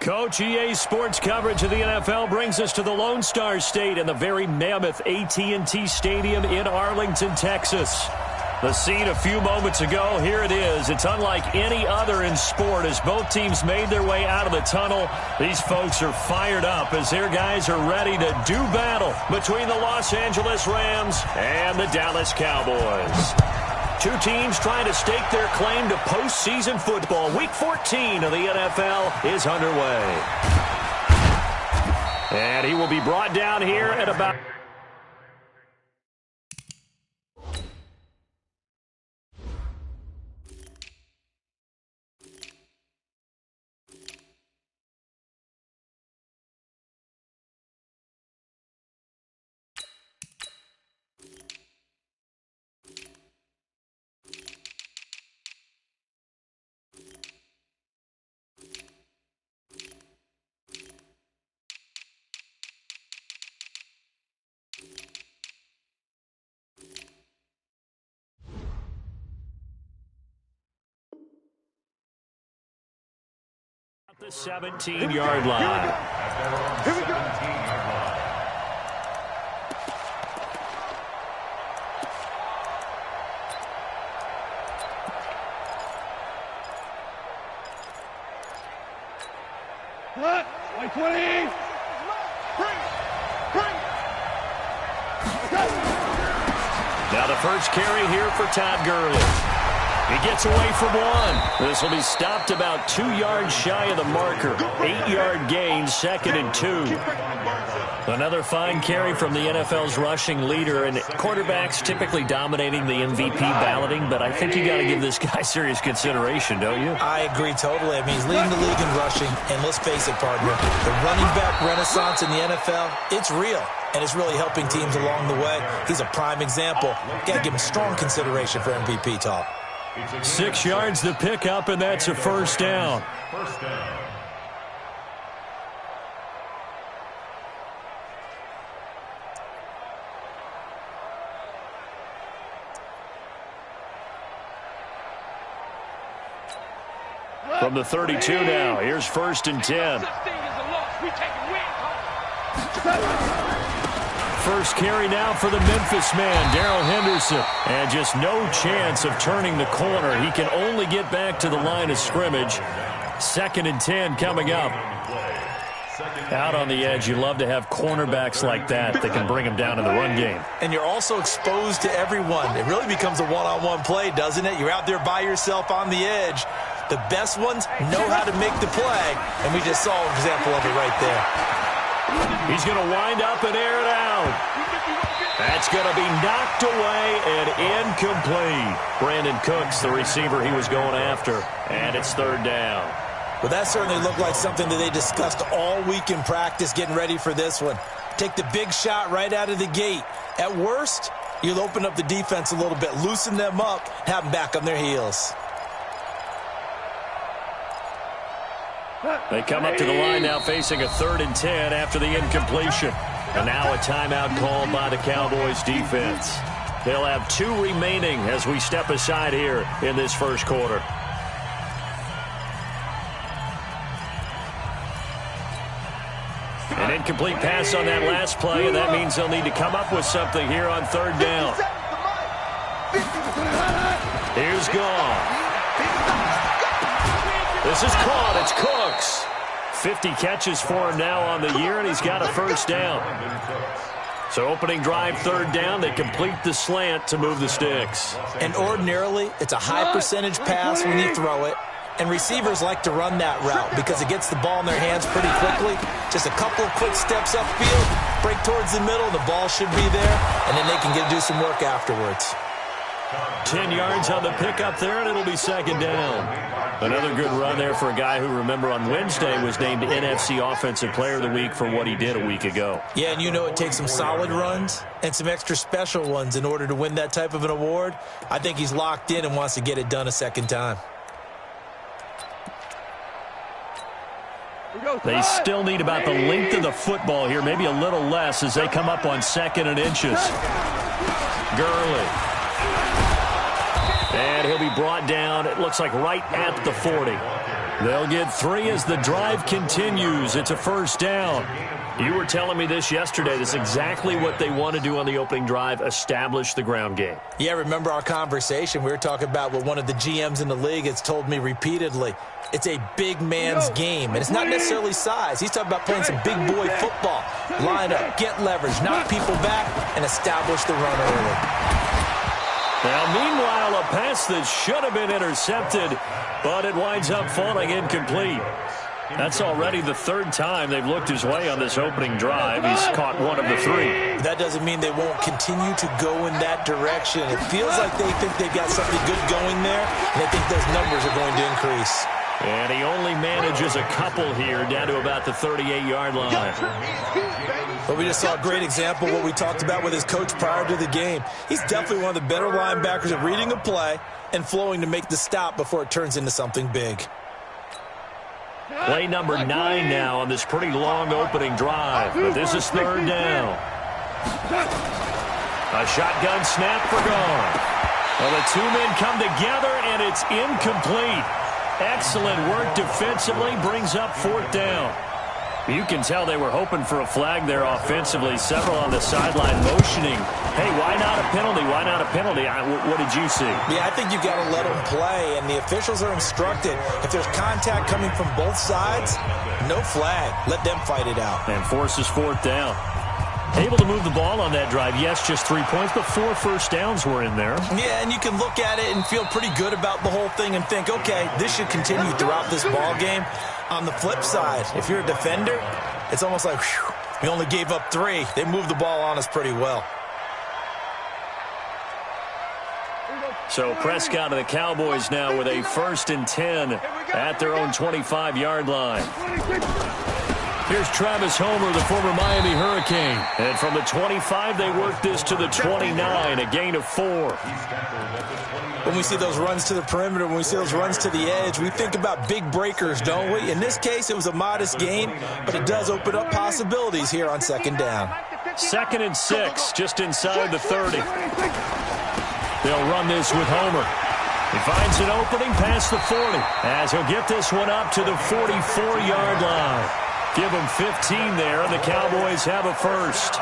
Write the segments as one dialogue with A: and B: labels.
A: Coach, EA Sports coverage of the NFL brings us to the Lone Star State and the very mammoth AT&T Stadium in Arlington, Texas. The scene a few moments ago, here it is. It's unlike any other in sport as both teams made their way out of the tunnel. These folks are fired up as their guys are ready to do battle between the Los Angeles Rams and the Dallas Cowboys. Two teams trying to stake their claim to postseason football. Week 14 of the NFL is underway. And he will be brought down here at about... the 17-yard line.
B: Here we go. What? 20.
A: Now the first carry here for Todd Gurley. He gets away from one. This will be stopped about 2 yards shy of the marker. 8-yard gain, 2nd and 2. Another fine carry from the NFL's rushing leader, and quarterbacks typically dominating the MVP balloting, but I think you got to give this guy serious consideration, don't you?
C: I agree totally. I mean, he's leading the league in rushing, and let's face it, partner, the running back renaissance in the NFL, it's real, and it's really helping teams along the way. He's a prime example. Got to give him strong consideration for MVP talk.
A: 6 yards to pick up, and that's a first down. From the 32 now, here's 1st and 10. First carry now for the Memphis man, Darrell Henderson. And just no chance of turning the corner. He can only get back to the line of scrimmage. 2nd and 10 coming up. Out on the edge, you love to have cornerbacks like that can bring them down in the run game.
C: And you're also exposed to everyone. It really becomes a one-on-one play, doesn't it? You're out there by yourself on the edge. The best ones know how to make the play, and we just saw an example of it right there.
A: He's going to wind up and air it out. That's going to be knocked away and incomplete. Brandon Cooks, the receiver he was going after, and it's 3rd down.
C: Well, that certainly looked like something that they discussed all week in practice, getting ready for this one. Take the big shot right out of the gate. At worst, you'll open up the defense a little bit, loosen them up, have them back on their heels.
A: They come up to the line now facing a 3rd and 10 after the incompletion. And now a timeout called by the Cowboys defense. They'll have 2 remaining as we step aside here in this first quarter. An incomplete pass on that last play, and that means they'll need to come up with something here on 3rd down. Here's gone. This is caught. It's Cooks. 50 catches for him now on the year, and he's got a first down. So opening drive, 3rd down. They complete the slant to move the sticks.
C: And ordinarily, it's a high percentage pass when you throw it. And receivers like to run that route because it gets the ball in their hands pretty quickly. Just a couple of quick steps upfield, break towards the middle, the ball should be there, and then they can do some work afterwards.
A: 10 yards on the pickup there, and it'll be 2nd down. Another good run there for a guy who, remember, on Wednesday was named NFC Offensive Player of the Week for what he did a week ago.
C: Yeah, and you know it takes some solid runs and some extra special ones in order to win that type of an award. I think he's locked in and wants to get it done a second time.
A: They still need about the length of the football here, maybe a little less as they come up on 2nd and inches. Gurley. And he'll be brought down, it looks like right at the 40. They'll get 3 as the drive continues. It's a first down. You were telling me this yesterday. This is exactly what they want to do on the opening drive, establish the ground game.
C: Yeah, remember our conversation? We were talking about what one of the GMs in the league has told me repeatedly. It's a big man's game, and it's not necessarily size. He's talking about playing some big boy football. Line up, get leverage, knock people back, and establish the run early.
A: Now, meanwhile, a pass that should have been intercepted, but it winds up falling incomplete. That's already the 3rd time they've looked his way on this opening drive. He's caught 1 of the 3.
C: That doesn't mean they won't continue to go in that direction. It feels like they think they've got something good going there, and they think those numbers are going to increase.
A: And he only manages a couple here, down to about the 38-yard line.
C: But we just saw a great example of what we talked about with his coach prior to the game. He's definitely one of the better linebackers at reading a play and flowing to make the stop before it turns into something big.
A: Play number 9 now on this pretty long opening drive. But this is 3rd down. A shotgun snap for Gone. Well, the 2 men come together, and it's incomplete. Excellent work defensively, brings up 4th down. You can tell they were hoping for a flag there offensively. Several on the sideline motioning. Hey, why not a penalty? Why not a penalty? What did you see?
C: Yeah, I think you've got to let them play, and the officials are instructed. If there's contact coming from both sides, no flag. Let them fight it out.
A: And forces 4th down. Able to move the ball on that drive. Yes, just 3 points, but 4 first downs were in there.
C: Yeah, and you can look at it and feel pretty good about the whole thing and think, okay, this should continue throughout this ball game. On the flip side, if you're a defender, it's almost like, whew, we only gave up 3. They moved the ball on us pretty well.
A: So Prescott and the Cowboys now with a 1st and 10 at their own 25-yard line. Here's Travis Homer, the former Miami Hurricane. And from the 25, they work this to the 29, a gain of 4.
C: When we see those runs to the perimeter, when we see those runs to the edge, we think about big breakers, don't we? In this case, it was a modest gain, but it does open up possibilities here on 2nd down.
A: 2nd and 6, just inside the 30. They'll run this with Homer. He finds an opening past the 40, as he'll get this one up to the 44-yard line. Give them 15 there, and the Cowboys have a 1st.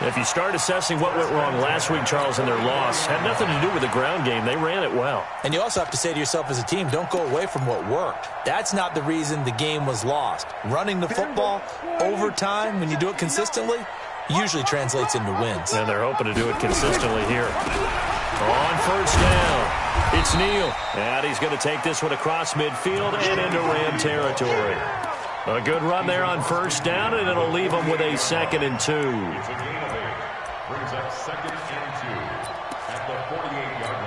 A: If you start assessing what went wrong last week, Charles, in their loss, had nothing to do with the ground game. They ran it well. And you also have to say to yourself as a team, don't go away from what worked. That's not the reason the game was lost. Running the football over time, when you do it consistently, usually translates into wins. And they're hoping to do it consistently here. On 1st down, it's Neal. And he's going to take this one across midfield and into Ram territory. A good run there on 1st down, and it'll leave them with a 2nd and 2. Brings up 2nd and 2 at the 48-yard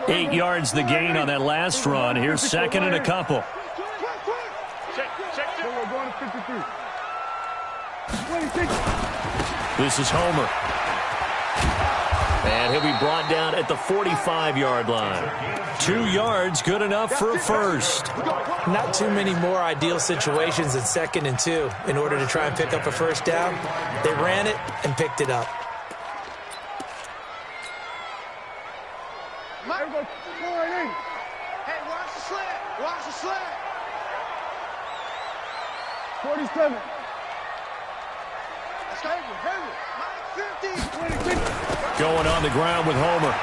A: line. 8 yards the gain on that last run. Here's 2nd and a couple. This is Homer. And he'll be brought down at the 45-yard line. 2 yards, good enough for a 1st. Not too many more ideal situations in 2nd and 2 in order to try and pick up a 1st down. They ran it and picked it up.
B: Hey, watch the slant. Watch the slant. 47.
A: Going on the ground with Homer.
B: I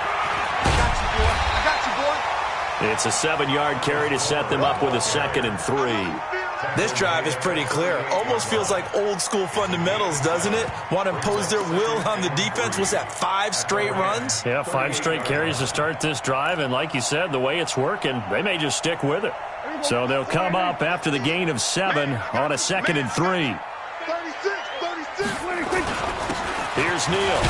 B: got you, boy. I got you, boy.
A: It's a 7-yard carry to set them up with a 2nd and 3.
C: This drive is pretty clear. Almost feels like old school fundamentals, doesn't it? Want to impose their will on the defense. Was that 5 straight runs?
A: Yeah, 5 straight carries to start this drive. And like you said, the way it's working, they may just stick with it. So they'll come up after the gain of 7 on a 2nd and 3.
B: 36, 26.
A: Here's Neal.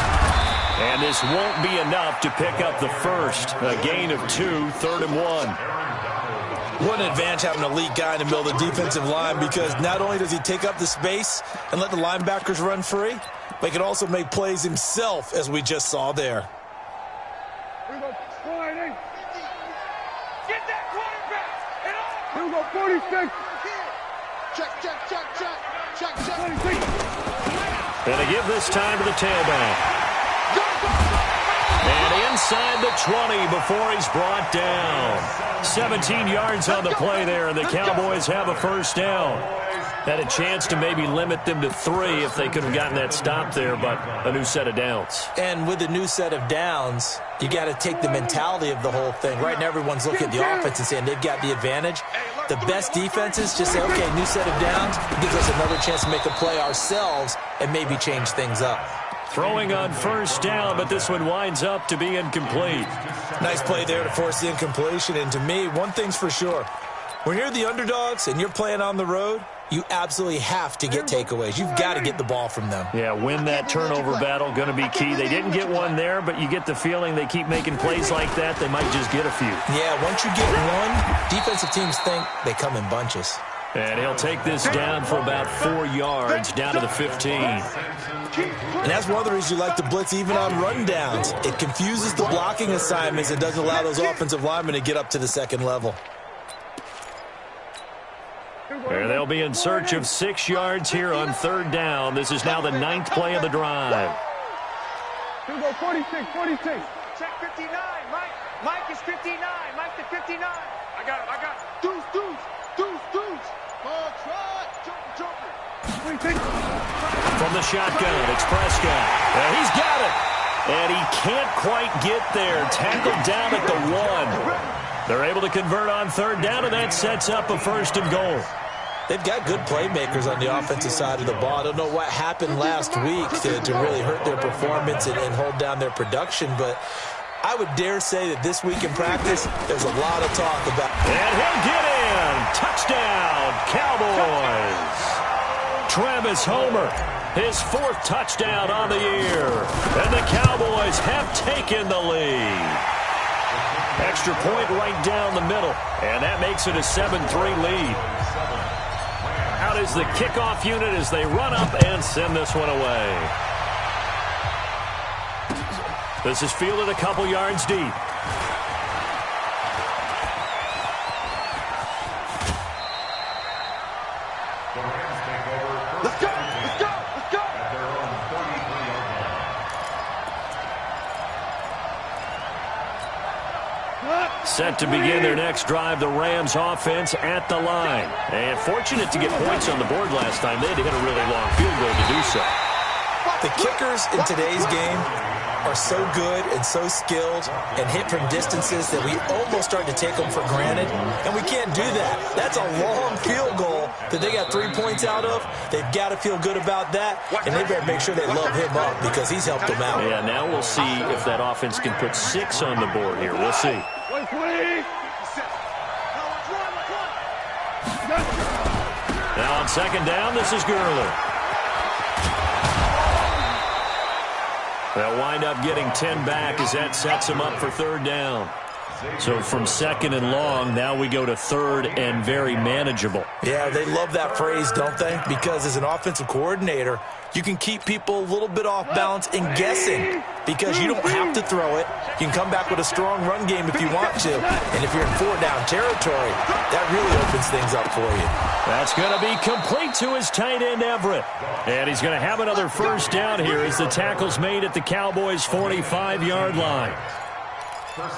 A: And this won't be enough to pick up the 1st. A gain of 2, 3rd and 1.
C: What an advantage having an elite guy in the middle of the defensive line, because not only does he take up the space and let the linebackers run free, but he can also make plays himself, as we just saw there.
B: Here we go, 40. Get that quarterback. Here we go, 46. Check. 26.
A: And they give this time to the tailback. And inside the 20 before he's brought down. 17 yards on the play there, and the Cowboys have a first down. Had a chance to maybe limit them to 3 if they could have gotten that stop there, but a new set of downs.
C: And with a new set of downs, you got to take the mentality of the whole thing. Right now, everyone's looking at the offense and saying they've got the advantage. The best defenses just say, okay, new set of downs. It gives us another chance to make a play ourselves and maybe change things up.
A: Throwing on first down, but this one winds up to be incomplete.
C: Nice play there to force the incompletion. And to me, one thing's for sure. When you're the underdogs and you're playing on the road, you absolutely have to get takeaways. You've got to get the ball from them.
A: Yeah, win that turnover battle, going to be key. They didn't get one there, but you get the feeling they keep making plays like that, they might just get a few.
C: Yeah, once you get one, defensive teams think they come in bunches.
A: And he'll take this down for about 4 yards, down to the 15.
C: And that's one of the reasons you like to blitz even on rundowns. It confuses the blocking assignments. It doesn't allow those offensive linemen to get up to the second level.
A: There they'll be in search of 6 yards here on third down. This is now the 9th play of the drive.
B: Here we go, 46, 46.
D: Check 59, Mike. Mike is 59. Mike to 59. I got him. Deuce. Ball try. Jumper.
A: From the shotgun, it's Prescott. And he's got it. And he can't quite get there. Tackled down at the 1. They're able to convert on third down, and that sets up a 1st and goal.
C: They've got good playmakers on the offensive side of the ball. I don't know what happened last week to really hurt their performance and hold down their production, but I would dare say that this week in practice, there's a lot of talk about.
A: And he'll get in. Touchdown, Cowboys. Travis Homer, his 4th touchdown on the year. And the Cowboys have taken the lead. Extra point right down the middle, and that makes it a 7-3 lead. Out is the kickoff unit as they run up and send this one away. This is fielded a couple yards deep.
B: Let's go.
A: Set to begin their next drive, the Rams offense at the line. And fortunate to get points on the board last time. They had to hit a really long field goal to do so.
C: The kickers in today's game are so good and so skilled and hit from distances that we almost start to take them for granted. And we can't do that. That's a long field goal that they got 3 points out of. They've got to feel good about that. And they better make sure they love him up because he's helped them out.
A: Yeah, now we'll see if that offense can put 6 on the board here. We'll see. Now on second down, this is Gurley. They'll wind up getting 10 back as that sets them up for third down. So from second and long, now we go to third and very manageable.
C: Yeah, they love that phrase, don't they? Because as an offensive coordinator, you can keep people a little bit off balance and guessing because you don't have to throw it. You can come back with a strong run game if you want to. And if you're in 4-down territory, that really opens things up for you.
A: That's going to be complete to his tight end, Everett. And he's going to have another first down here as the tackle's made at the Cowboys' 45-yard line.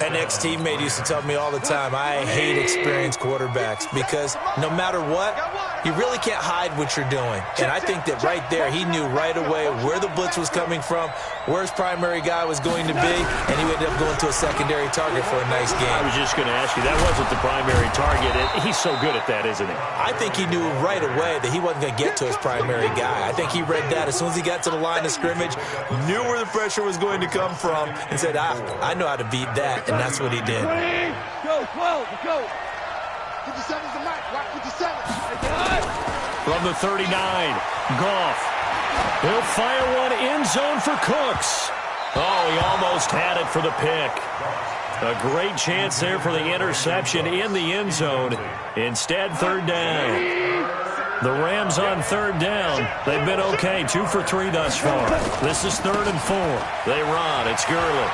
C: An ex-teammate used to tell me all the time, I hate experienced quarterbacks because no matter what, you really can't hide what you're doing. And I think that right there, he knew right away where the blitz was coming from, where his primary guy was going to be, and he ended up going to a secondary target for a nice game.
A: I was just going to ask you, that wasn't the primary target. He's so good at that, isn't he?
C: I think he knew right away that he wasn't going to get to his primary guy. I think he read that as soon as he got to the line of scrimmage, knew where the pressure was going to come from, and said, I know how to beat that, and that's what he did.
B: Go, 12, go. 57's the mic, watch 57.
A: From the 39, Goff. He'll fire one end zone for Cooks. Oh, he almost had it for the pick. A great chance there for the interception in the end zone. Instead, third down. The Rams on third down. They've been okay, 2 for 3 thus far. This is 3rd and 4. They run. It's Gurley.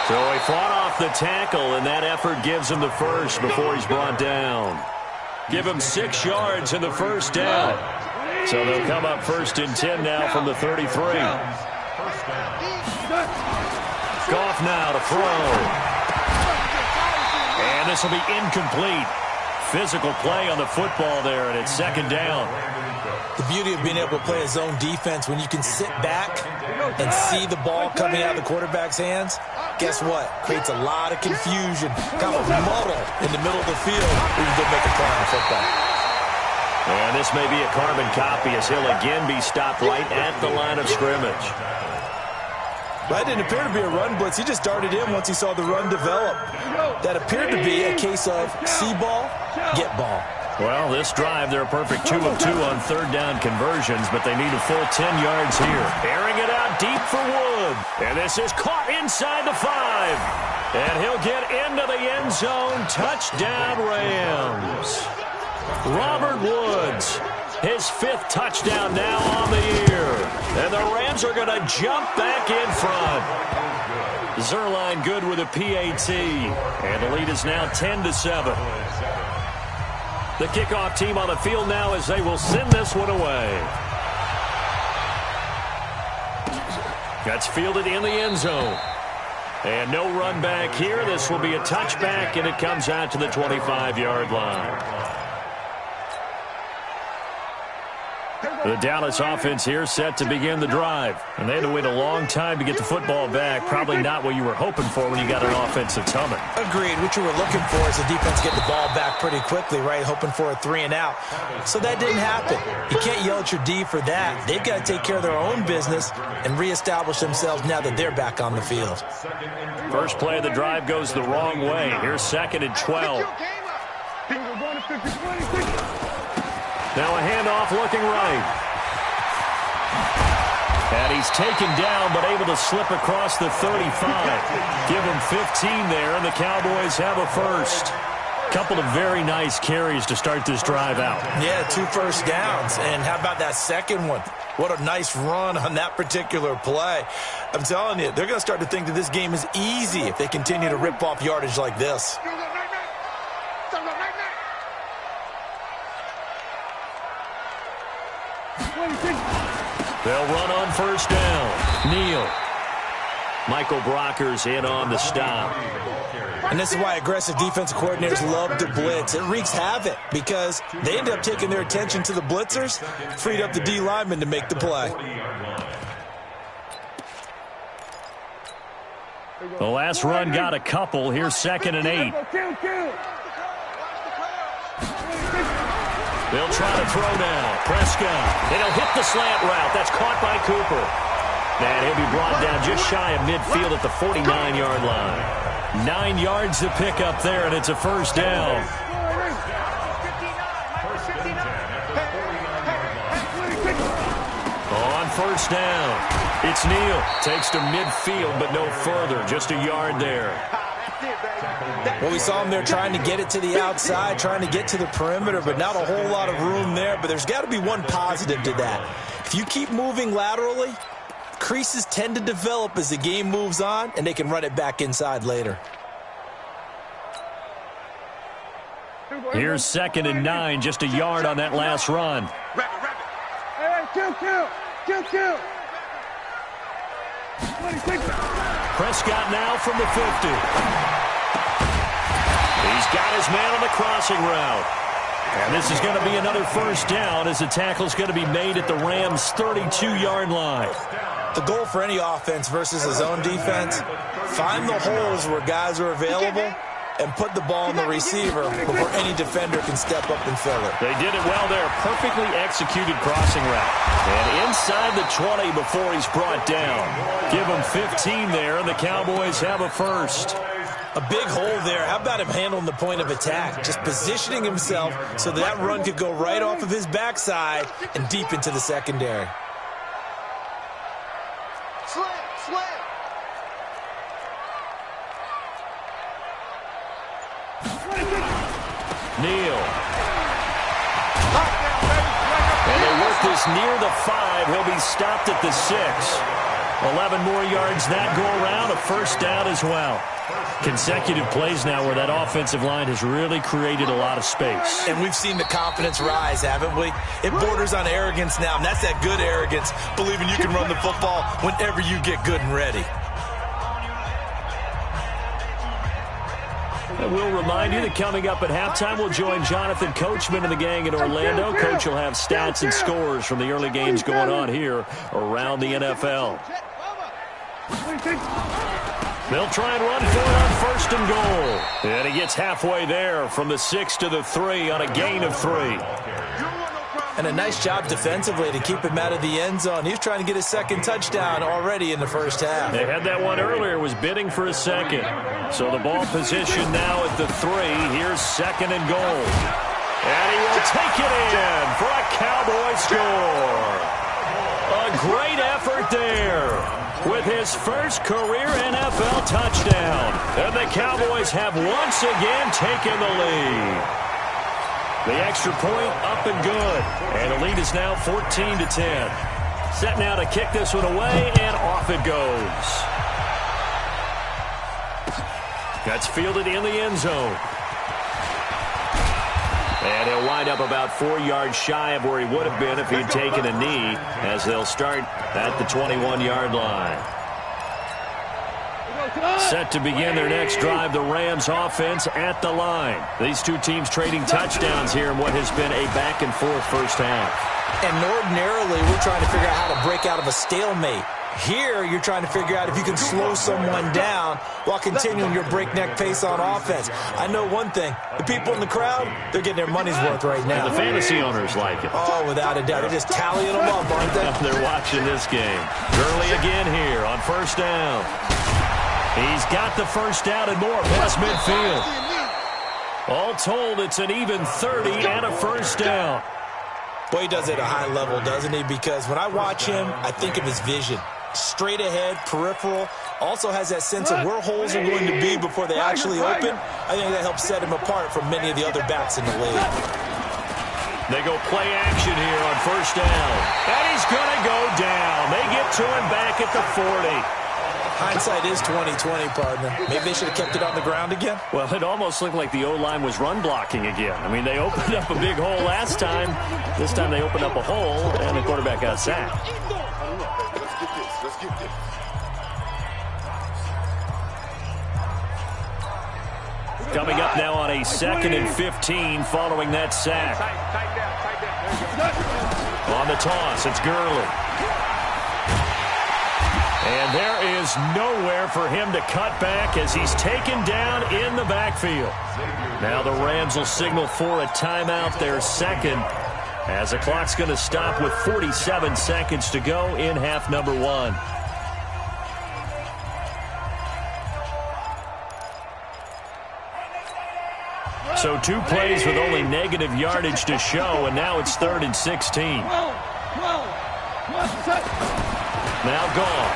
A: So he fought off the tackle, and that effort gives him the first before he's brought down. Give him 6 yards in the first down. So they'll come up 1st and 10 now from the 33. Goff now to throw. And this will be incomplete. Physical play on the football there, and it's second down.
C: The beauty of being able to play a zone defense when you can sit back and see the ball coming out of the quarterback's hands, guess what? Creates a lot of confusion, kind of a muddle in the middle of the field where you can make a play on football.
A: And this may be a carbon copy as he'll again be stopped right at the line of scrimmage.
C: That didn't appear to be a run blitz. He just darted in once he saw the run develop. That appeared to be a case of see ball, get ball.
A: Well, this drive, they're a perfect 2 of 2 on third down conversions, but they need a full 10 yards here. Airing it out deep for Wood. And this is caught inside the 5. And he'll get into the end zone. Touchdown, Rams. Robert Woods, his 5th touchdown now on the year. And the Rams are going to jump back in front. Zerline good with a PAT. And the lead is now 10-7. The kickoff team on the field now as they will send this one away. That's fielded in the end zone. And no run back here. This will be a touchback, and it comes out to the 25-yard line. The Dallas offense here set to begin the drive. And they had to wait a long time to get the football back. Probably not what you were hoping for when you got an offense that's humming.
C: Agreed. What you were looking for is the defense get the ball back pretty quickly, right? Hoping for a 3 and out. So that didn't happen. You can't yell at your D for that. They've got to take care of their own business and reestablish themselves now that they're back on the field.
A: First play of the drive goes the wrong way. Here's 2nd and 12. Now a handoff looking right. And he's taken down but able to slip across the 35. Give him 15 there, and the Cowboys have a first. Couple of very nice carries to start this drive out.
C: Yeah, 2 first downs. And how about that second one? What a nice run on that particular play. I'm telling you, they're going to start to think that this game is easy if they continue to rip off yardage like this.
A: They'll run on first down. Neal. Michael Brockers in on the stop.
C: And this is why aggressive defensive coordinators love to blitz. It wreaks havoc because they end up taking their attention to the blitzers, freed up the D lineman to make the play.
A: The last run got a couple. Here's 2nd and 8. They'll try to throw now. Prescott. And he'll hit the slant route. That's caught by Cooper. And he'll be brought down just shy of midfield at the 49-yard line. 9 yards to pick up there, and it's a first down. On first down, it's Neal. Takes to midfield, but no further. Just a yard there.
C: Well, we saw him there trying to get it to the outside, trying to get to the perimeter, but not a whole lot of room there. But there's got to be one positive to that. If you keep moving laterally, creases tend to develop as the game moves on, and they can run it back inside later.
A: Here's 2nd and 9, just a yard on that last run.
B: Kill.
A: Prescott now from the 50. He's got his man on the crossing route. And this is going to be another first down as the tackle's going to be made at the Rams' 32-yard line.
C: The goal for any offense versus a zone defense, find the holes where guys are available and put the ball on the receiver before any defender can step up and fill it.
A: They did it well there. Perfectly executed crossing route. And inside the 20 before he's brought down. Give him 15 there, and the Cowboys have a first.
C: A big hole there. How about him handling the point of attack? Just positioning himself so that run could go right off of his backside and deep into the secondary.
D: Slam.
A: Neal. And they work this near the 5. He'll be stopped at the 6. 11 more yards that go around, a first down as well. Consecutive plays now where that offensive line has really created a lot of space.
C: And we've seen the confidence rise, haven't we? It borders on arrogance now, and that's that good arrogance, believing you can run the football whenever you get good and ready.
A: And we'll remind you that coming up at halftime, we'll join Jonathan Coachman and the gang in Orlando. Coach will have stats and scores from the early games going on here around the NFL. They'll try and run for it on first and goal. And he gets halfway there from the 6 to the 3 on a gain of 3.
C: And a nice job defensively to keep him out of the end zone. He was trying to get his second touchdown already in the first half.
A: They had that one earlier, was bidding for a second. So the ball position now at the 3. Here's second and goal. And he will take it in for a Cowboy score. A great effort there with his first career NFL touchdown. And the Cowboys have once again taken the lead. The extra point up and good. And the lead is now 14-10. Set now to kick this one away, and off it goes. That's fielded in the end zone. And he'll wind up about 4 yards shy of where he would have been if he'd taken a knee, as they'll start at the 21-yard line. Set to begin their next drive, the Rams offense at the line. These two teams trading touchdowns here in what has been a back-and-forth first half.
C: And ordinarily, we're trying to figure out how to break out of a stalemate. Here, you're trying to figure out if you can slow someone down while continuing your breakneck pace on offense. I know one thing. The people in the crowd, they're getting their money's worth right now.
A: And the fantasy owners like it.
C: Oh, without a doubt. They're just tallying them up, aren't they?
A: They're watching this game. Gurley again here on first down. He's got the first down and more past midfield. All told, it's an even 30 and a first down.
C: Boy, he does it at a high level, doesn't he? Because when I watch him, I think of his vision. Straight ahead, peripheral, also has that sense of where holes are going to be before they actually open. I think that helps set him apart from many of the other backs in the league.
A: They go play action here on first down. And he's going to go down. They get to him back at the 40.
C: Hindsight is 20/20, partner. Maybe they should have kept it on the ground again.
A: Well, it almost looked like the O-line was run blocking again. I mean, they opened up a big hole last time. This time they opened up a hole, and the quarterback got sacked.
B: Let's get this.
A: Coming up now on a 2nd and 15 following that sack. On the toss, it's Gurley. And there is nowhere for him to cut back as he's taken down in the backfield. Now the Rams will signal for a timeout, their second, as the clock's going to stop with 47 seconds to go in half number 1. So 2 plays with only negative yardage to show, and now it's 3rd and 16. Now gone.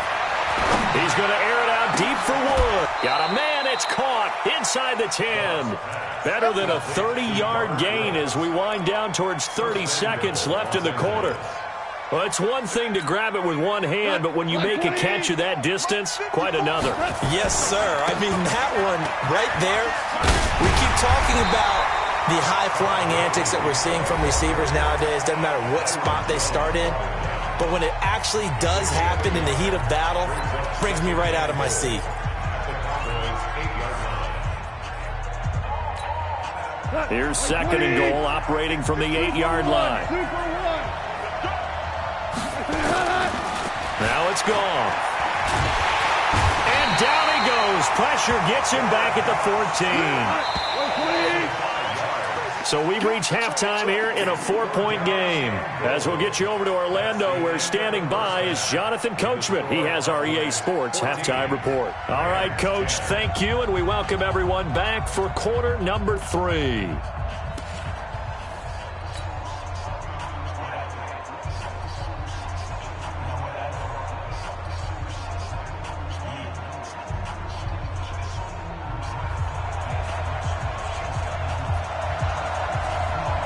A: He's going to air it out deep for Wood. Got a man, it's caught inside the 10. Better than a 30-yard gain as we wind down towards 30 seconds left in the quarter. Well, it's one thing to grab it with one hand, but when you make a catch of that distance, quite another.
C: Yes, sir. I mean, that one right there, we keep talking about the high-flying antics that we're seeing from receivers nowadays. Doesn't matter what spot they start in. But when it actually does happen in the heat of battle, it brings me right out of my seat.
A: Here's 2nd and goal, operating from the 8-yard line. Now it's gone. And down he goes. Pressure gets him back at the 14. So we've reached halftime here in a 4-point game. As we'll get you over to Orlando, where standing by is Jonathan Coachman. He has our EA Sports halftime report. All right, Coach, thank you, and we welcome everyone back for quarter number 3.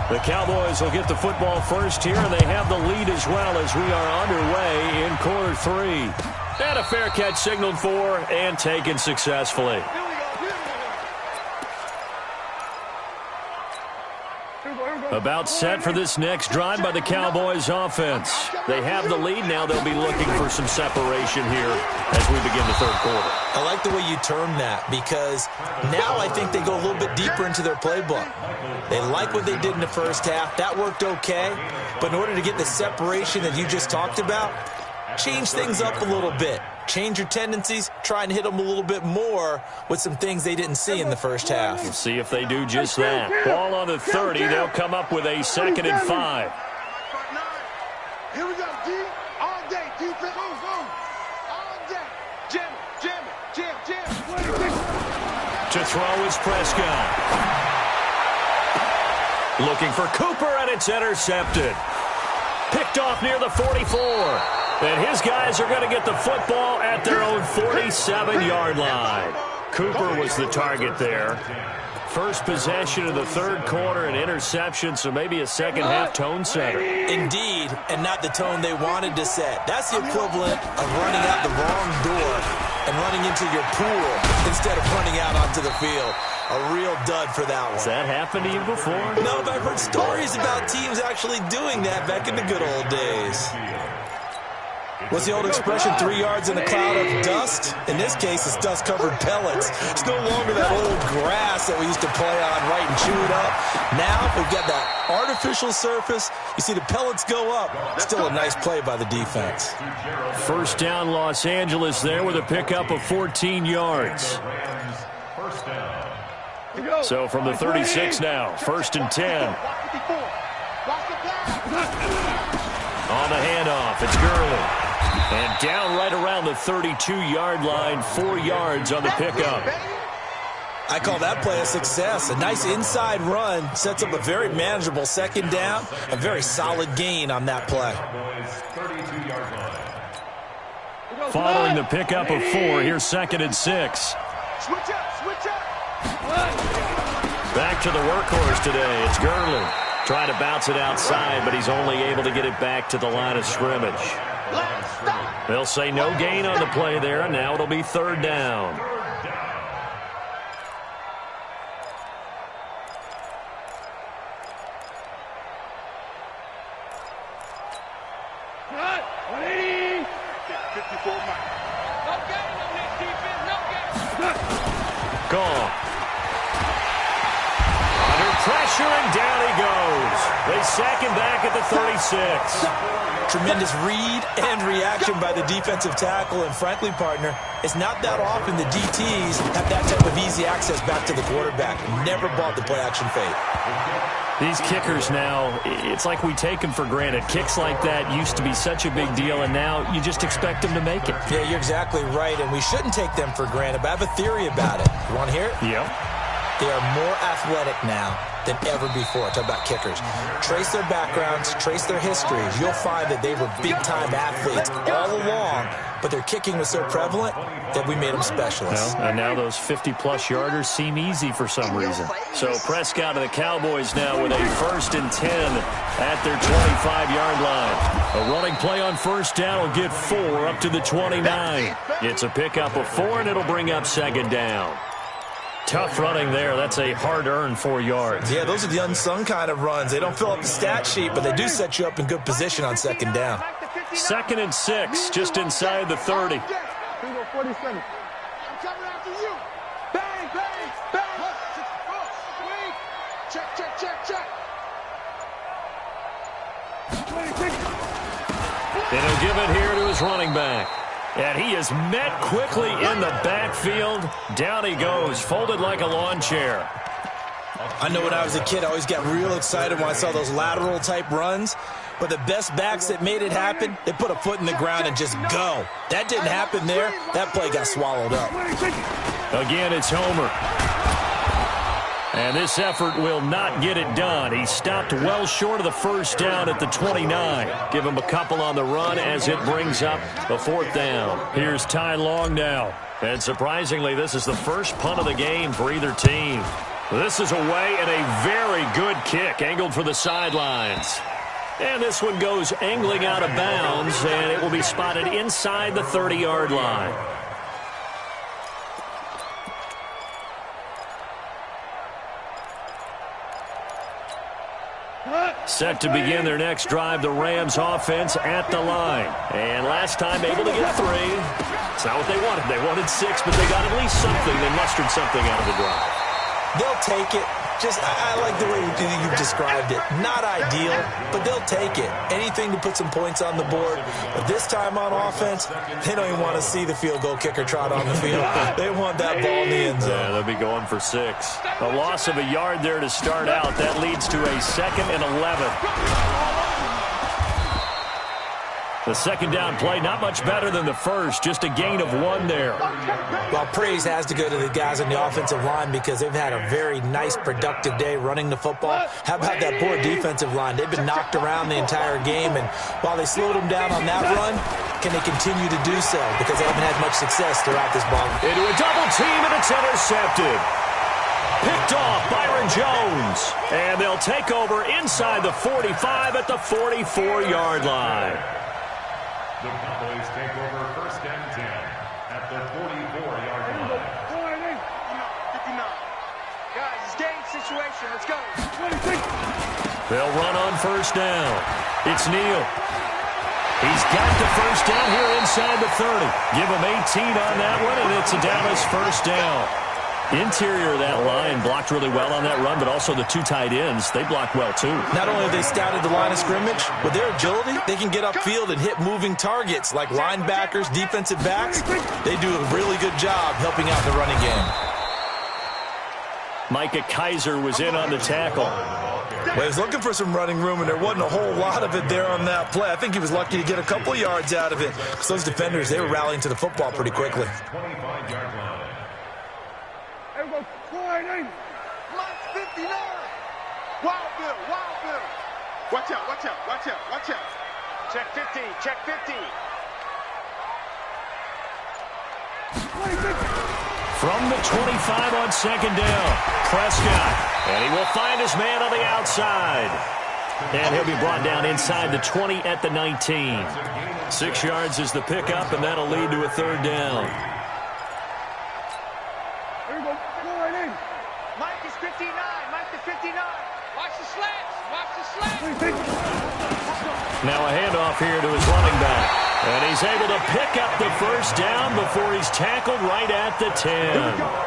A: The Cowboys will get the football first here, and they have the lead as well as we are underway in quarter 3. And a fair catch signaled for and taken successfully. About set for this next drive by the Cowboys offense. They have the lead now. They'll be looking for some separation here as we begin the third quarter.
C: I like the way you term that because now I think they go a little bit deeper into their playbook. They like what they did in the first half. That worked okay. But in order to get the separation that you just talked about, change things up a little bit. Change your tendencies, try and hit them a little bit more with some things they didn't see in the first half.
A: We'll see if they do just that. Ball on the 30. They'll come up with a 2nd and 5.
B: Here we go, D. All day. Defense. All day. Jam.
A: To throw is Prescott. Looking for Cooper, and it's intercepted. Picked off near the 44. And his guys are going to get the football at their own 47-yard line. Cooper was the target there. First possession of the third quarter, an interception, so maybe a second-half tone setter.
C: Indeed, and not the tone they wanted to set. That's the equivalent of running out the wrong door and running into your pool instead of running out onto the field. A real dud for that one.
A: Has that happened to you before?
C: No, but I've heard stories about teams actually doing that back in the good old days. What's the old expression, 3 yards in a cloud of dust? In this case, it's dust-covered pellets. It's no longer that old grass that we used to play on right and chew it up. Now we've got that artificial surface. You see the pellets go up. Still a nice play by the defense.
A: First down, Los Angeles there with a pickup of 14 yards. So from the 36 now, 1st and 10. On the handoff, it's Gurley. And down right around the 32-yard line, 4 yards on the pickup.
C: I call that play a success. A nice inside run sets up a very manageable 2nd down. A very solid gain on that play.
A: Following the pickup of 4, here's 2nd and 6.
B: Switch up.
A: Back to the workhorse today. It's Gurley. Trying to bounce it outside, but he's only able to get it back to the line of scrimmage. They'll say no gain on the play there, and now it'll be 3rd down.
B: Cut. 180. 54 Mike. No game on this defense. No game.
A: Gone. Under pressure, and down he goes. They sack him back at the 36.
C: Tremendous read and reaction by the defensive tackle. And frankly, partner, it's not that often the DTs have that type of easy access back to the quarterback. Never bought the play-action fake.
A: These kickers now, it's like we take them for granted. Kicks like that used to be such a big deal, and now you just expect them to make it.
C: Yeah, you're exactly right, and we shouldn't take them for granted, but I have a theory about it. You want to hear it?
A: Yep.
C: They are more athletic now than ever before. Talk about kickers. Trace their backgrounds, trace their histories. You'll find that they were big-time athletes all along, but their kicking was so prevalent that we made them specialists.
A: Well, and now those 50-plus yarders seem easy for some reason. So Prescott and the Cowboys now with a 1st and 10 at their 25-yard line. A running play on 1st down will get 4 up to the 29. It's a pickup of 4, and it'll bring up 2nd down. Tough running there. That's a hard-earned 4 yards.
C: Yeah, those are the unsung kind of runs. They don't fill up the stat sheet, but they do set you up in good position on 2nd down.
A: 2nd and 6, just inside the 30.
B: 47. I'm coming after you. Bang. Check. 26.
A: And he'll give it here to his running back. And he is met quickly in the backfield. Down he goes, folded like a lawn chair.
C: I know when I was a kid, I always got real excited when I saw those lateral-type runs. But the best backs that made it happen, they put a foot in the ground and just go. That didn't happen there. That play got swallowed up.
A: Again, it's Homer. And this effort will not get it done. He stopped well short of the 1st down at the 29. Give him a couple on the run as it brings up the 4th down. Here's Ty Long now. And surprisingly, this is the first punt of the game for either team. This is away and a very good kick angled for the sidelines. And this one goes angling out of bounds, and it will be spotted inside the 30-yard line. Set to begin their next drive, the Rams offense at the line. And last time able to get 3. It's not what they wanted. They wanted 6, but they got at least something. They mustered something out of the drive.
C: They'll take it. I like the way you've described it. Not ideal, but they'll take it. Anything to put some points on the board. But this time on offense, they don't even want to see the field goal kicker trot on the field. They want that ball in the end zone.
A: Yeah, they'll be going for 6. A loss of a yard there to start out. That leads to a 2nd and 11. The second down play, not much better than the first. Just a gain of 1 there.
C: Well, praise has to go to the guys on the offensive line because they've had a very nice, productive day running the football. How about that poor defensive line? They've been knocked around the entire game, and while they slowed them down on that run, can they continue to do so? Because they haven't had much success throughout this ball.
A: Into a double team, and it's intercepted. Picked off Byron Jones. And they'll take over inside the 45 at the 44-yard line.
E: The Cowboys take over 1st and 10 at the 44-yard line.
D: 59. Guys, it's game situation. Let's go.
A: They'll run on 1st down. It's Neal. He's got the 1st down here inside the 30. Give him 18 on that one, and it's a Dallas 1st down. Interior of that line blocked really well on that run, but also the 2 tight ends, they blocked well too.
C: Not only have they scouted the line of scrimmage, with their agility, they can get upfield and hit moving targets like linebackers, defensive backs. They do a really good job helping out the running game.
A: Micah Kaiser was in on the tackle.
C: Well, he was looking for some running room, and there wasn't a whole lot of it there on that play. I think he was lucky to get a couple yards out of it. Because those defenders, they were rallying to the football pretty quickly.
E: 25-yard line.
D: Mike 59. Wild Bill. Watch out. Check 50.
A: From the 25 on 2nd down, Prescott. And he will find his man on the outside. And he'll be brought down inside the 20 at the 19. 6 yards is the pickup, and that'll lead to a 3rd down.
D: Mike is 59. Watch the slants.
A: Now a handoff here to his running back. And he's able to pick up the 1st down before he's tackled right at the 10.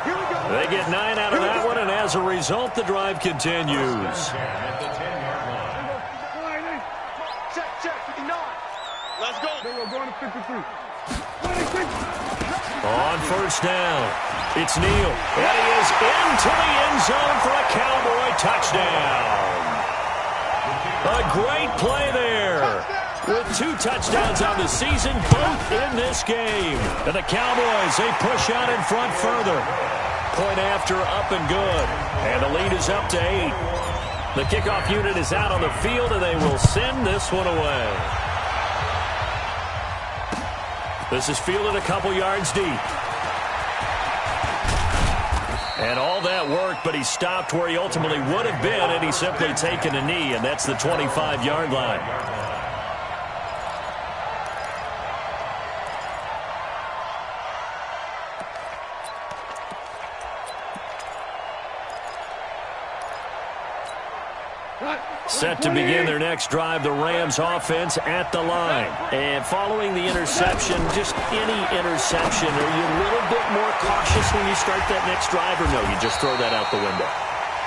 D: Here we go.
A: They get 9 out of that one, and as a result, the drive continues.
D: Check 59. Let's go.
B: Going to 53.
A: On 1st down, it's Neal. And he is into the end zone for a Cowboy touchdown. A great play there. With 2 touchdowns on the season, both in this game. And the Cowboys, they push out in front further. Point after, up and good. And the lead is up to 8. The kickoff unit is out on the field, and they will send this one away. This is fielded a couple yards deep. And all that work, but he stopped where he ultimately would have been, and he's simply taken a knee, and that's the 25-yard line. Set to begin their next drive, the Rams offense at the line. And following the interception, just any interception, are you a little bit more cautious when you start that next drive, or no, you just throw that out the window?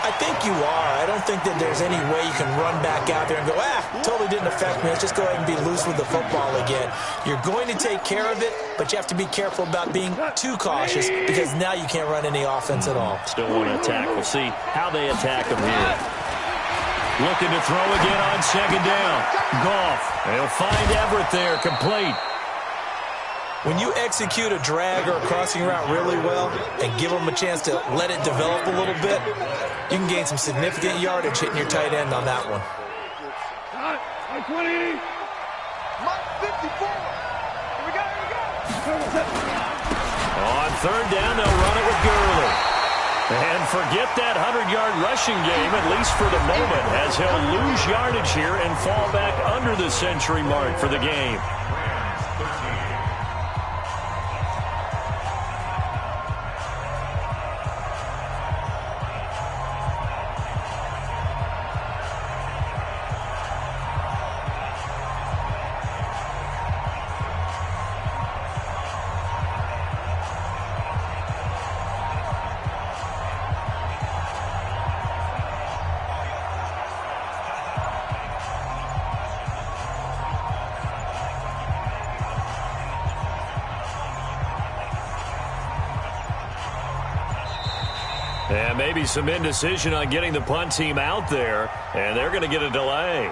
C: I think you are. I don't think that there's any way you can run back out there and go, totally didn't affect me. Let's just go ahead and be loose with the football again. You're going to take care of it, but you have to be careful about being too cautious because now you can't run any offense at all.
A: Still want to attack. We'll see how they attack them here. Looking to throw again on 2nd down. Goff. They'll find Everett there, complete.
C: When you execute a drag or a crossing route really well and give them a chance to let it develop a little bit, you can gain some significant yardage hitting your tight end on that one.
B: Mike 20.
D: Mike 54. Here we go.
A: On 3rd down, they'll run it with Gurley. And forget that 100-yard rushing game, at least for the moment, as he'll lose yardage here and fall back under the century mark for the game. And maybe some indecision on getting the punt team out there, and they're going to get a delay.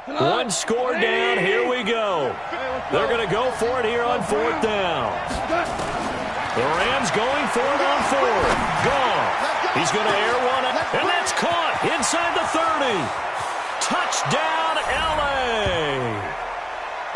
A: One score down. Here we go. They're going to go for it here on 4th down. The Rams going for it on 4th. Gone. He's going to air one, and that's caught inside the 30. Touchdown, L.A.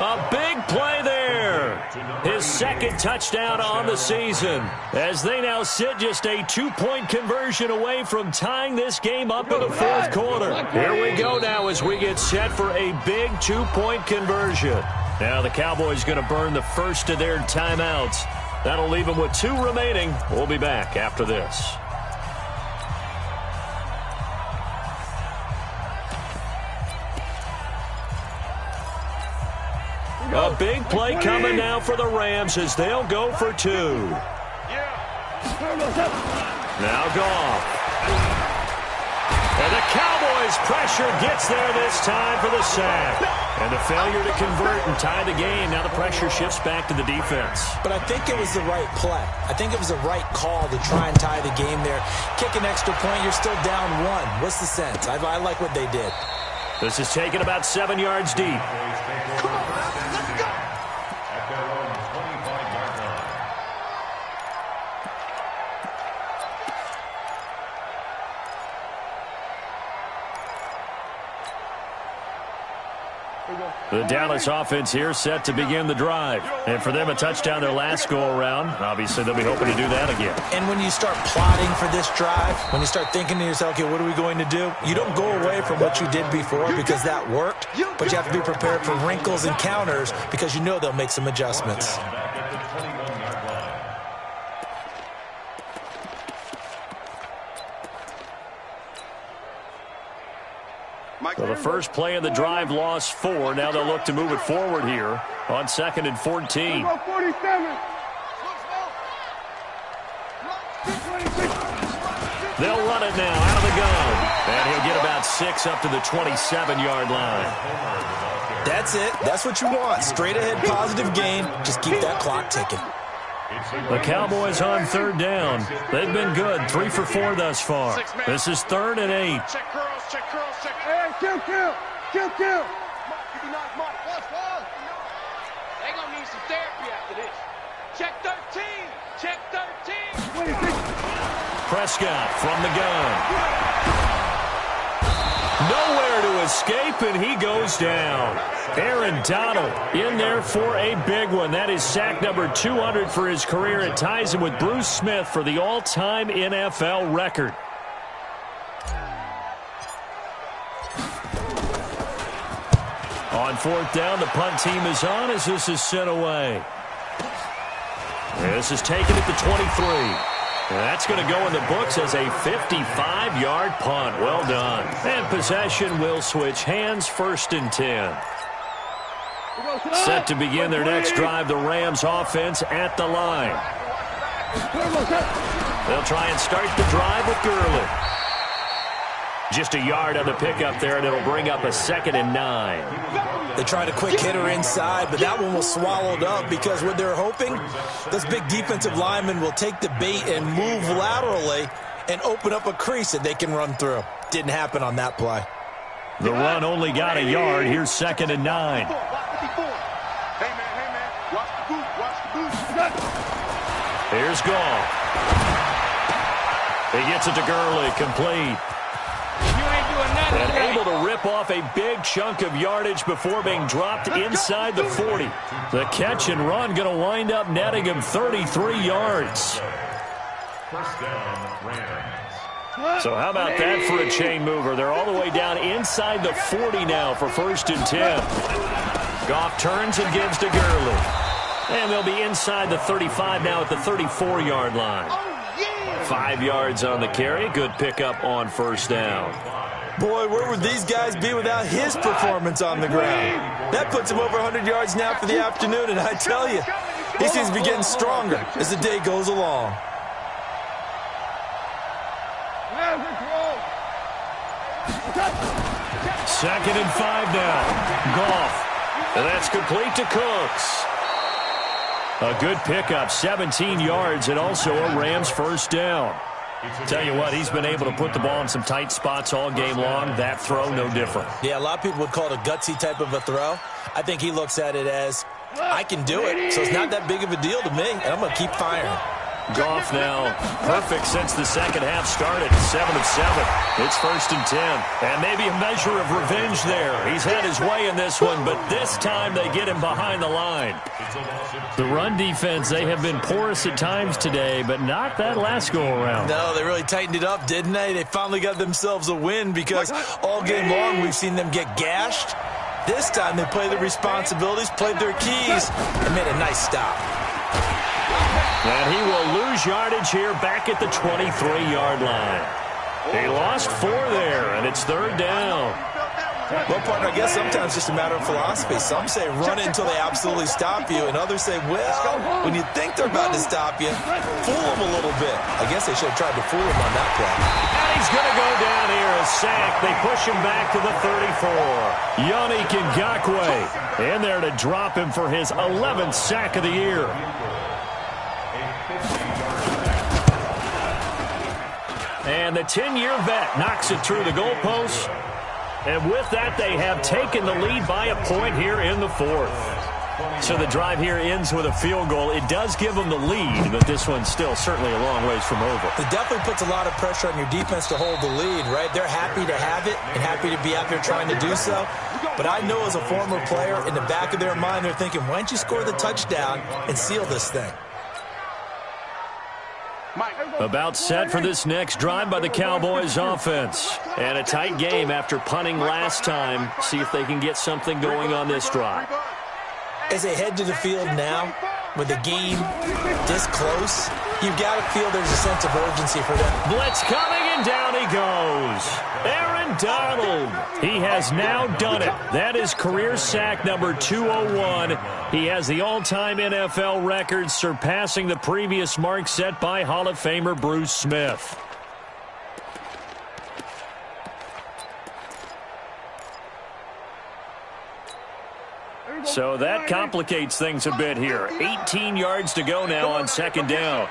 A: A big play there. His second touchdown on the season, as they now sit just a 2-point conversion away from tying this game up in the 4th quarter. Here we go now as we get set for a big 2-point conversion. Now the Cowboys going to burn the first of their timeouts. That'll leave them with 2 remaining. We'll be back after this. A big play coming now for the Rams as they'll go for 2. Now Goff. And the Cowboys pressure gets there this time for the sack. And the failure to convert and tie the game. Now the pressure shifts back to the defense.
C: But I think it was the right play. I think it was the right call to try and tie the game there. Kick an extra point, you're still down 1. What's the sense? I like what they did.
A: This is taken about 7 yards deep. The Dallas offense here set to begin the drive. And for them, a touchdown their last go-around. Obviously, they'll be hoping to do that again.
C: And when you start plotting for this drive, when you start thinking to yourself, okay, what are we going to do? You don't go away from what you did before because that worked, but you have to be prepared for wrinkles and counters because you know they'll make some adjustments.
A: So the first play of the drive lost 4. Now they'll look to move it forward here on 2nd and 14. They'll run it now out of the gun. And he'll get about 6 up to the 27-yard line.
C: That's it. That's what you want. Straight ahead positive gain. Just keep that clock ticking.
A: The Cowboys on 3rd down. They've been good. 3 for 4 thus far. This is 3rd and 8.
B: Check curls, check curls, check. Hey, kill. They're going to need some therapy after this. Check 13. Check 13.
A: Prescott from the gun. Nowhere to escape, and he goes down. Aaron Donald in there for a big one. That is sack number 200 for his career. It ties him with Bruce Smith for the all-time NFL record. On 4th down, the punt team is on as this is sent away. This is taken at the 23. That's going to go in the books as a 55-yard punt. Well done. And possession will switch hands, 1st and 10. Set to begin their next drive, the Rams offense at the line. They'll try and start the drive with Gurley. Just a yard on the pickup there, and it'll bring up a 2nd and 9.
C: They tried a quick hitter inside, but that one was swallowed up because what they're hoping, those big defensive linemen will take the bait and move laterally and open up a crease that they can run through. Didn't happen on that play.
A: The run only got a yard. Here's 2nd and 9.
B: Hey, man, watch the booth.
A: Here's Goff. He gets it to Gurley, complete. And able to rip off a big chunk of yardage before being dropped inside the 40. The catch and run going to wind up netting him 33 yards.
E: First down, Rams.
A: So how about that for a chain mover? They're all the way down inside the 40 now for 1st and 10. Goff turns and gives to Gurley. And they'll be inside the 35 now at the 34-yard line. 5 yards on the carry. Good pickup on 1st down.
C: Boy, where would these guys be without his performance on the ground? That puts him over 100 yards now for the afternoon, and I tell you, he seems to be getting stronger as the day goes along.
A: Second and 5 now. Goff. And that's complete to Cooks. A good pickup, 17 yards, and also a Rams 1st down. Tell you what, he's been able to put the ball in some tight spots all game long. That throw, no different.
C: Yeah, a lot of people would call it a gutsy type of a throw. I think he looks at it as, I can do it, so it's not that big of a deal to me, and I'm going to keep firing.
A: Goff now perfect since the second half started. 7 of 7. It's 1st and 10. And maybe a measure of revenge there. He's had his way in this one, but this time they get him behind the line. The run defense, they have been porous at times today, but not that last go-around.
C: No, they really tightened it up, didn't they? They finally got themselves a win because all game long we've seen them get gashed. This time they played their responsibilities, played their keys, and made a nice stop.
A: And he will lose yardage here back at the 23-yard line. He lost 4 there, and it's 3rd down.
C: Well, partner, I guess sometimes it's just a matter of philosophy. Some say run it until they absolutely stop you, and others say, well, when you think they're about to stop you, fool them a little bit. I guess they should have tried to fool him on that play.
A: And he's going to go down here, a sack. They push him back to the 34. Yannick Ngakoue in there to drop him for his 11th sack of the year. And the 10-year vet knocks it through the goalpost. And with that, they have taken the lead by a point here in the 4th. So the drive here ends with a field goal. It does give them the lead, but this one's still certainly a long ways from over.
C: It definitely puts a lot of pressure on your defense to hold the lead, right? They're happy to have it and happy to be out there trying to do so. But I know as a former player, in the back of their mind, they're thinking, why don't you score the touchdown and seal this thing?
A: About set for this next drive by the Cowboys offense. And a tight game after punting last time. See if they can get something going on this drive.
C: As they head to the field now, with the game this close, you've got to feel there's a sense of urgency for them.
A: Blitz coming, and down he goes. Aaron Donald. He has now done it. That is career sack number 201. He has the all-time NFL record, surpassing the previous mark set by Hall of Famer Bruce Smith. So that complicates things a bit here. 18 yards to go now on 2nd down.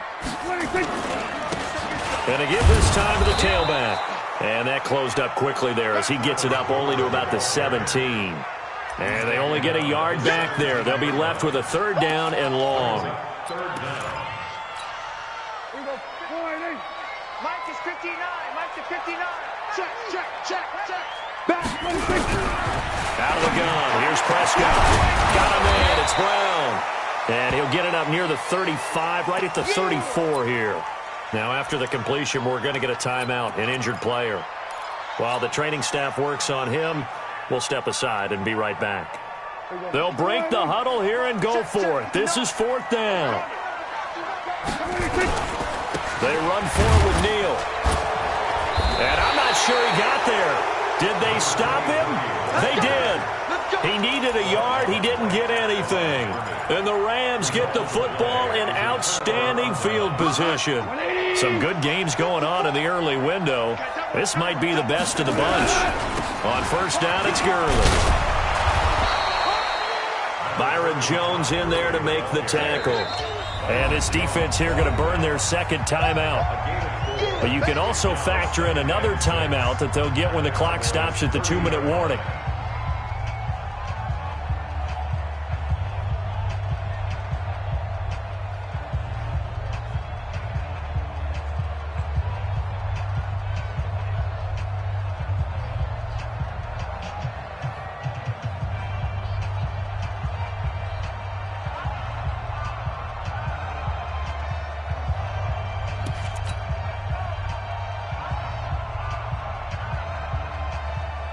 A: And to give this time to the tailback. And that closed up quickly there as he gets it up only to about the 17. And they only get a yard back there. They'll be left with a 3rd down and long.
D: Mike is 59. Mike to 59.
B: Check.
A: Out of the gun. Here's Prescott. Got him in. It's Brown. And he'll get it up near the 35, right at the 34 here. Now, after the completion, we're going to get a timeout, an injured player. While the training staff works on him, we'll step aside and be right back. They'll break the huddle here and go for it. This is 4th down. They run for it with Neal. And I'm not sure he got there. Did they stop him? They did. He needed a yard. He didn't get anything. And the Rams get the football in outstanding field position. Some good games going on in the early window. This might be the best of the bunch. On first down, it's Gurley. Byron Jones in there to make the tackle. And this defense here going to burn their second timeout. But you can also factor in another timeout that they'll get when the clock stops at the 2-minute warning.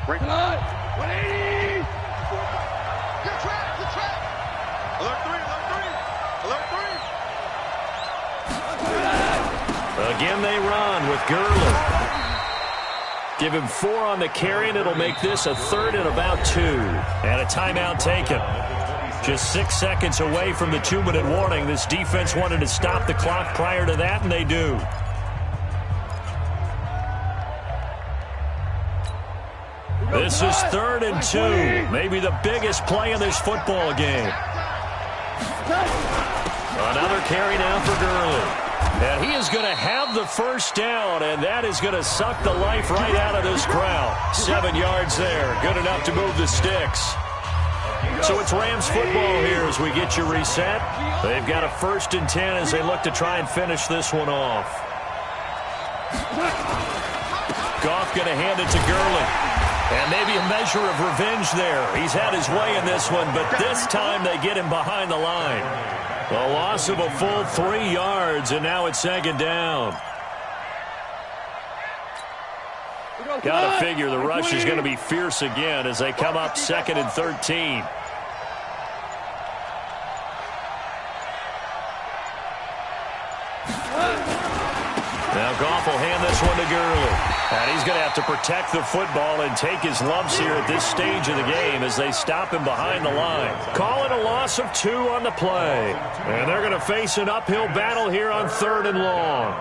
B: Break it on. 180. Good track. Good track. Alert 3. Alert 3. Alert 3.
A: Again, they run with Gurley. Give him 4 on the carry, and it'll make this a 3rd and about 2. And a timeout taken. Just 6 seconds away from the 2-minute warning. This defense wanted to stop the clock prior to that, and they do. This is 3rd and 2. Maybe the biggest play in this football game. Another carry now for Gurley. And he is going to have the first down, and that is going to suck the life right out of this crowd. 7 yards there. Good enough to move the sticks. So it's Rams football here as we get you reset. They've got a 1st and 10 as they look to try and finish this one off. Goff going to hand it to Gurley. And maybe a measure of revenge there. He's had his way in this one, but this time they get him behind the line. A loss of a full 3 yards, and now it's 2nd down. Got to figure the rush is going to be fierce again as they come up 2nd and 13. Now Goff will hand this one to Gurley. And he's going to have to protect the football and take his lumps here at this stage of the game as they stop him behind the line. Call it a loss of 2 on the play. And they're going to face an uphill battle here on 3rd and long.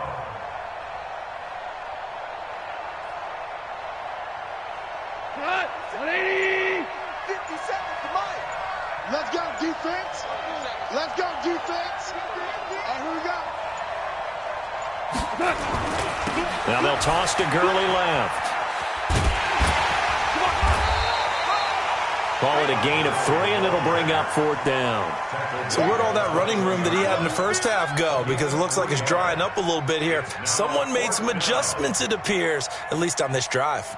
B: Cut. 180. 50 seconds to Mike. Let's go, defense. Let's go, defense. All right, here we go.
A: Now they'll toss to Gurley left. Call it a gain of 3, and it'll bring up 4th down.
C: So where'd all that running room that he had in the first half go? Because it looks like it's drying up a little bit here. Someone made some adjustments, it appears, at least on this drive.